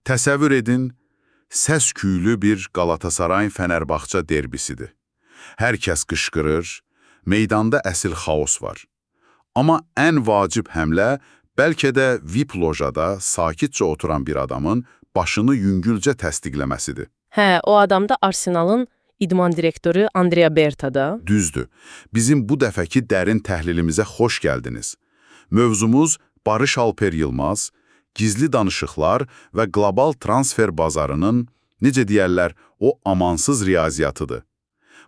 Təsəvvür edin, səs-küylü bir Qalatasaray-Fənərbağça derbisidir. Hər kəs qışqırır, meydanda əsil xaos var. Amma ən vacib həmlə bəlkə də VIP lojada sakitcə oturan bir adamın başını yüngülcə təsdiqləməsidir. Hə, o adam da Arsenalın idman direktoru Andrea Berta'da. Düzdür. Bizim bu dəfəki dərin təhlilimizə xoş gəldiniz. Mövzumuz Barış Alper Yılmaz, gizli danışıqlar və qlobal transfer bazarının, necə deyərlər, o amansız riyaziyatıdır.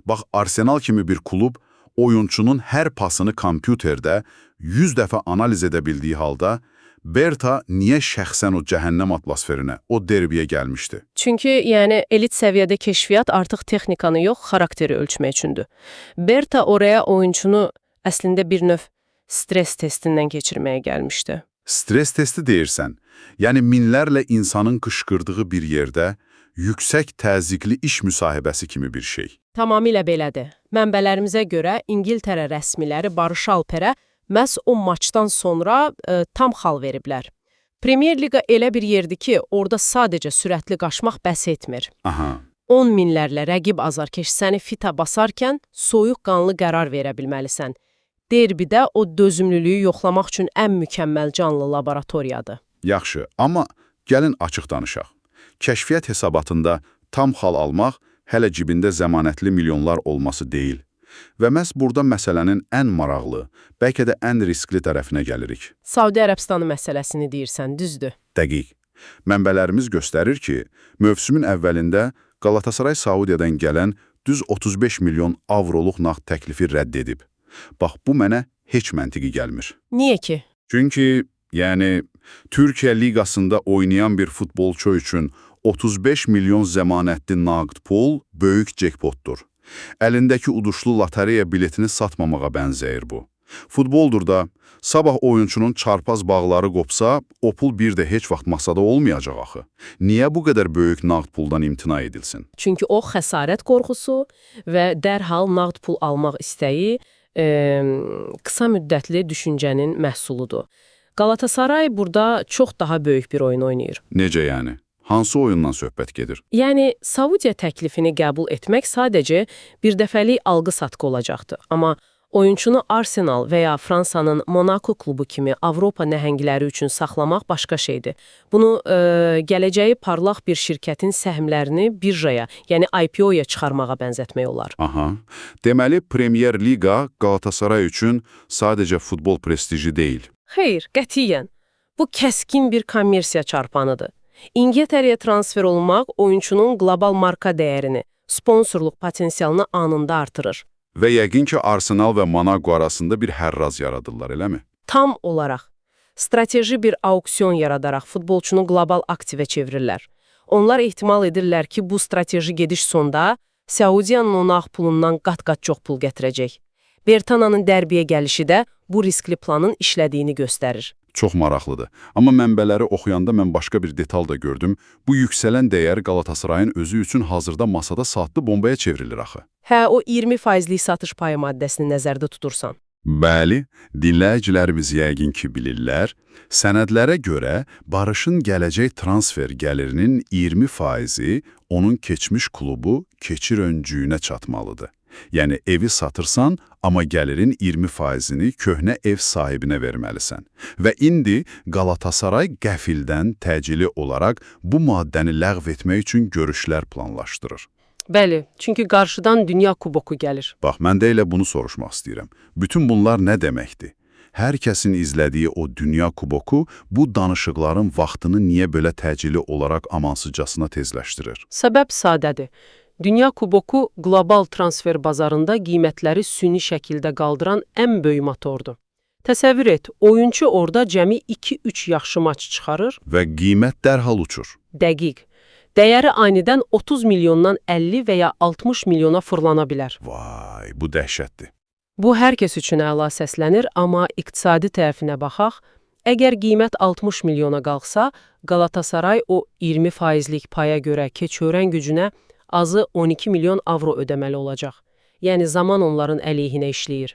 Bax, Arsenal kimi bir klub oyunçunun hər pasını kompüterdə 100 dəfə analiz edə bildiyi halda, Berta niyə şəxsən o cəhənnəm atmosferinə, o derbiyə gəlmişdi? Çünki elit səviyyədə keşfiyyat artıq texnikanı yox, xarakteri ölçmək üçündür. Berta oraya oyunçunu əslində bir növ stres testindən keçirməyə gəlmişdi. Stres testi deyirsən, yəni minlərlə insanın qışqırdığı bir yerdə yüksək təzyiqli iş müsahibəsi kimi bir şey. Tamamilə belədir. Mənbələrimizə görə İngiltərə rəsmiləri Barış Alperə məhz o maçdan sonra tam xal veriblər. Premier Liqa elə bir yerdir ki, orada sadəcə sürətli qaçmaq bəs etmir. 10 minlərlə rəqib azarkeş səni fitə basarkən soyuqqanlı qərar verə bilməlisən. Derbidə o dözümlülüyü yoxlamaq üçün ən mükəmməl canlı laboratoriyadır. Yaxşı, amma gəlin açıq danışaq. Kəşfiyyat hesabatında tam xal almaq hələ cibində zəmanətli milyonlar olması deyil. Və məhz burada məsələnin ən maraqlı, bəlkə də ən riskli tərəfinə gəlirik. Saudi Ərəbistanı məsələsini deyirsən, düzdür? Dəqiq. Mənbələrimiz göstərir ki, mövsümün əvvəlində Qalatasaray Saudiyadan gələn düz 35 milyon avroluq nağd təklifi rədd edib. Bax, bu mənə heç məntiqi gəlmir. Niyə ki? Çünki, Türkiyə liqasında oynayan bir futbolçu üçün 35 milyon zəmanətli nağd pul böyük cekpotdur. Əlindəki uduşlu lotereya biletini satmamağa bənzəyir bu. Futboldur da, sabah oyunçunun çarpaz bağları qopsa, o pul bir də heç vaxt masada olmayacaq axı. Niyə bu qədər böyük nağd puldan imtina edilsin? Çünki o xəsarət qorxusu və dərhal nağd pul almaq istəyi qısa müddətli düşüncənin məhsuludur. Qalatasaray burada çox daha böyük bir oyun oynayır. Necə yəni? Hansı oyundan söhbət gedir? Saudiya təklifini qəbul etmək sadəcə bir dəfəlik alqı-satqı olacaqdı. Amma oyunçunu Arsenal və ya Fransanın Monaco klubu kimi Avropa nəhəngləri üçün saxlamaq başqa şeydir. Bunu gələcəyi parlaq bir şirkətin səhmlərini birjaya, IPO-ya çıxarmağa bənzətmək olar. Deməli, Premier Liqa Qalatasaray üçün sadəcə futbol prestiji deyil. Xeyr, qətiyyən. Bu kəskin bir kommersiya çarpanıdır. İngiltərəyə transfer olmaq oyunçunun qlobal marka dəyərini, sponsorluq potensialını anında artırır. Və yəqin ki, Arsenal və Monaco arasında bir hərraz yaradırlar, eləmi? Tam olaraq. Strateji bir auksiyon yaradaraq futbolçunu qlobal aktivə çevirirlər. Onlar ehtimal edirlər ki, bu strateji gediş sonda Saudiyanın o nağd pulundan qat-qat çox pul gətirəcək. Bertana'nın dərbiyə gəlişi də bu riskli planın işlədiyini göstərir. Çox maraqlıdır. Amma mənbələri oxuyanda mən başqa bir detal da gördüm. Bu yüksələn dəyər Qalatasarayın özü üçün hazırda masada saatlı bombaya çevrilir axı. Hə, o 20%lik satış payı maddəsini nəzərdə tutursan. Bəli, dinləyicilərimiz yəqin ki bilirlər. Sənədlərə görə Barış'ın gələcək transfer gəlirinin 20%-i onun keçmiş klubu keçir öncüyünə çatmalıdır. Yəni evi satırsan, amma gəlirin 20%-ni köhnə ev sahibinə verməlisən. Və indi Qalatasaray qəfildən təcili olaraq bu maddəni ləğv etmək üçün görüşlər planlaşdırır. Bəli, çünki qarşıdan Dünya Kuboku gəlir. Bax, mən də elə bunu soruşmaq istəyirəm. Bütün bunlar nə deməkdir? Hər kəsin izlədiyi o Dünya Kuboku bu danışıqların vaxtını niyə belə təcili olaraq amansızcasına tezləşdirir? Səbəb sadədir. Dünya Kuboku qlobal transfer bazarında qiymətləri süni şəkildə qaldıran ən böyük motordur. Təsəvvür et, oyunçu orada cəmi 2-3 yaxşı maç çıxarır və qiymət dərhal uçur. Dəqiq. Dəyəri anidən 30 milyondan 50 və ya 60 milyona fırlana bilər. Vay, bu dəhşətdir. Bu hər kəs üçün əla səslənir, amma iqtisadi tərəfinə baxaq, əgər qiymət 60 milyona qalxsa, Qalatasaray o 20%lik paya görə keçörən gücünə azı 12 milyon avro ödəməli olacaq. Yəni zaman onların əleyhinə işləyir.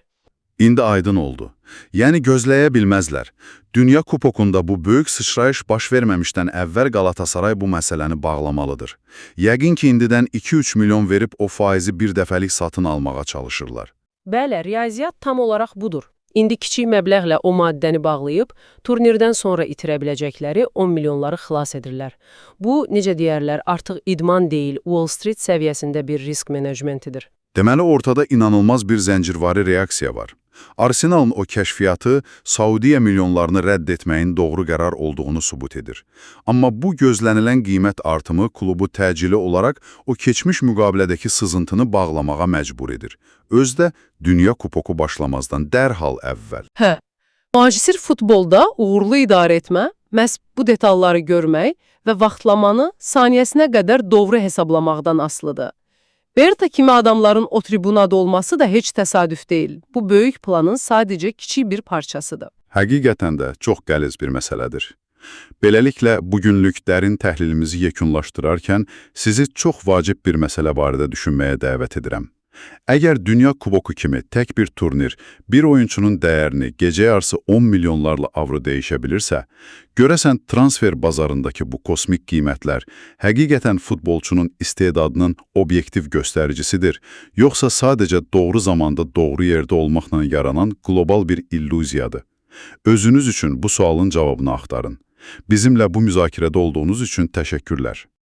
İndi aydın oldu. Yəni gözləyə bilməzlər. Dünya Kupokunda bu böyük sıçrayış baş verməmişdən əvvəl Galatasaray bu məsələni bağlamalıdır. Yəqin ki, indidən 2-3 milyon verib o faizi bir dəfəlik satın almağa çalışırlar. Bəli, riyaziyyat tam olaraq budur. İndi kiçik məbləğlə o maddəni bağlayıb, turnirdən sonra itirə biləcəkləri 10 milyonları xilas edirlər. Bu, necə deyərlər, artıq idman deyil, Wall Street səviyyəsində bir risk menecmentidir. Deməli, ortada inanılmaz bir zəncirvari reaksiya var. Arsenalın o kəşfiyyatı Saudiya milyonlarını rədd etməyin doğru qərar olduğunu sübut edir. Amma bu gözlənilən qiymət artımı klubu təcili olaraq o keçmiş müqabilədəki sızıntını bağlamağa məcbur edir. Özdə Dünya Kupoku başlamazdan dərhal əvvəl. Hə, müasir futbolda uğurlu idarə etmə, məhz bu detalları görmək və vaxtlamanı saniyəsinə qədər doğru hesablamaqdan asılıdır. Berta kimi adamların o tribunada olması da heç təsadüf deyil. Bu böyük planın sadəcə kiçik bir parçasıdır. Həqiqətən də çox qəliz bir məsələdir. Beləliklə, bugünlük dərin təhlilimizi yekunlaşdırarkən sizi çox vacib bir məsələ barədə düşünməyə dəvət edirəm. Əgər Dünya Kuboku kimi tək bir turnir bir oyunçunun dəyərini gecə yarısı 10 milyonlarla avro dəyişə bilirsə, görəsən transfer bazarındakı bu kosmik qiymətlər həqiqətən futbolçunun istedadının obyektiv göstəricisidir, yoxsa sadəcə doğru zamanda doğru yerdə olmaqla yaranan qlobal bir illüziyadır? Özünüz üçün bu sualın cavabını axtarın. Bizimlə bu müzakirədə olduğunuz üçün təşəkkürlər.